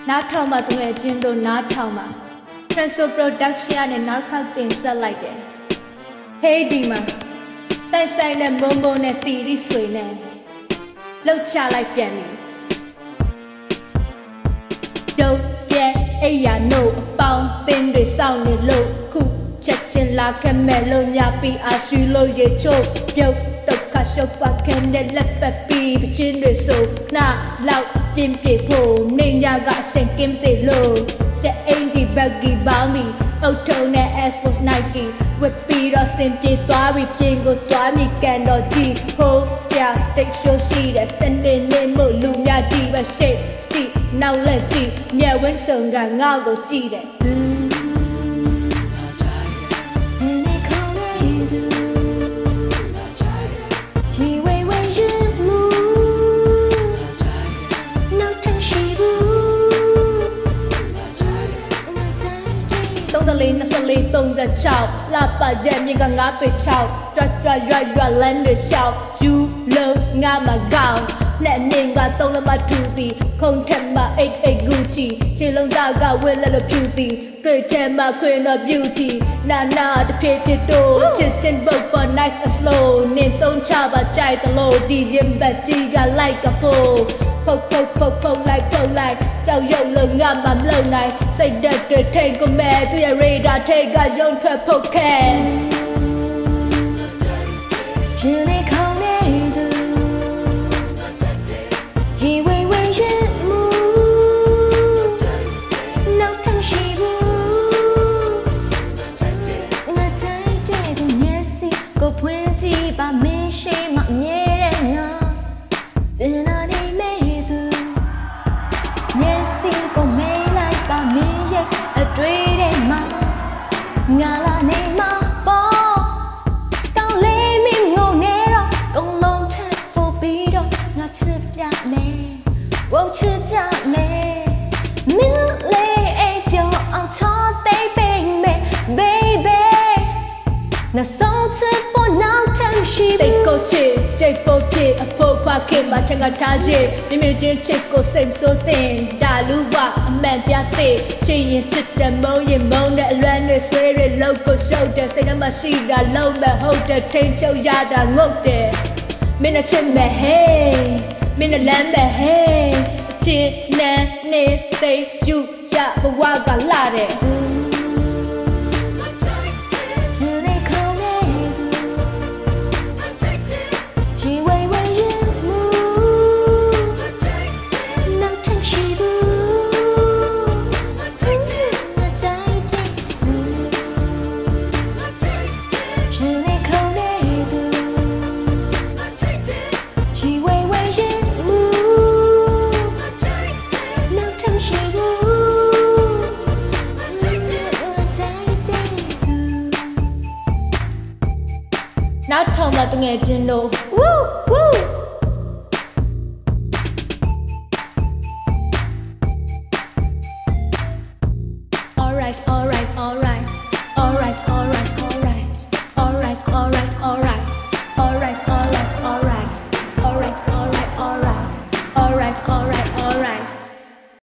နားထောင်မှာသူငယ်ချင်းတို့နားထောင်မှာ Transfer Production နဲ့နောက်ခေါက်တင်ဆက်လိုက်တယ် Hey ဒီမှာဆိုင်နဲ့မုံမုံနဲ့တီရီဆွေနဲ့လှုပ်ချလိုက်ပြန်ပြီရုပ်ရဲ့အိယာနို့အပေါင်းတင်းတွေစောင့်နေလို့ခုချက်ချင်းလာခဲ့မဲ့လို့ညပြီးအားရှိလို့ရေချိုးပြုတ်တုတ်ခါရှုပ်ပါခဲနဲ့လက်ဖက်ပြီးတချင်းတွေဆိုနာလောက်ပြင်းပြဖို့နေညကအရှင်ကင်းသေးလို့ဆက်အင်ဂျီဘက်ကြီးပေါင်းပြီးအုတ်ထုံနဲ့ Air Force Nike ဝစ်ပြီးတော့စင်ပြေသွားပြီးပြင်ကိုသွားမိကန်တော့ကြည့်ဟိုးဆရာ stage show ရှိတဲ့စနေနေ့မို့လူများကြည့်ပဲရှိကြည့်နောက်လက်ကြည့်မြဲဝင်းစုံကငေါ့ကိုကြည့်တယ်34လာပါရဲ့မြင်ကငါပေ6ကြွကြွရွလန်းတွေရှောက်ယူလုံးငါမကောင်းလက်မြင်က3လမထူသည်ခုံထက်မှာ88 Gucci ခြေလုံးသားကဝဲလက်လို့ဖြူသည်တွေ့ထဲမှာခွင်တော့ beauty နာတဖြည်းဖြည်းတို့ချစ်ချင်းပုတ်ပေါ် nice and slow နေသုံးချပါကြိုက်တလို့ဒီရင်ဘက်ကြီးက like a fool ဖုတ်လိုက်ကြောက်ရွံ့လို့ငါမှမလုပ်နိုင်စိတ်သက်တွေထိတ်ကိုမဲ့သူရဲ့ radar ထိတ်ကရုံထွက်ဖုတ်ခဲရှင်လေးခေါင်းနေသူရေဝဲရင်မူနောက်ထပ်ရှိဘူးငါတိုင်းတဲ့သူမျက်စိကိုဖွင့်ကြည့်ပါမင်းရှိမှမြဲတဲ့ငါစင်နာနေမဲ့သူမျက်စိကိုမေးလိုက်ပါမင်းရဲ့အတွေ့တဲ့မှာငါလာနေမှာပေါ့တောင်းလေးမင်းငုံနေတော့ကုန်းလုံးထပ်ပို့ပြီးတော့ငါချစ်ပြမယ်ဝေါချစ်ကြမယ်မင်းလေးအိပ်ပြောအောင်ချောသိပိတ်မယ် baby 那送吃不能疼惜的过去这波片အဖို့ဖခင်မချင်ကထားရှိမိမိချင်းချစ်ကိုစိတ်ဆိုးတင်ဒါလူကအမှန်ပြတဲ့ချစ်ရင်ချစ်တယ်မုန်းရင်မုန်းတဲ့အလွမ်းတွေဆွဲရလောက်ကိုရှုပ်တယ်စိတ်ထဲမှာရှိတာလုံးမဲ့ဟုတ်တယ်ထိန်ချုပ်ရတာငုတ်တယ်မင်းနဲ့ချစ်မဲ့ hey မင်းနဲ့လမ်းမဲ့ hey ချစ်နဲ့နေသိယူရဘဝကလာတယ်နောက်ထောင်မှာတငယ်ချင်းတို့ woo woo all right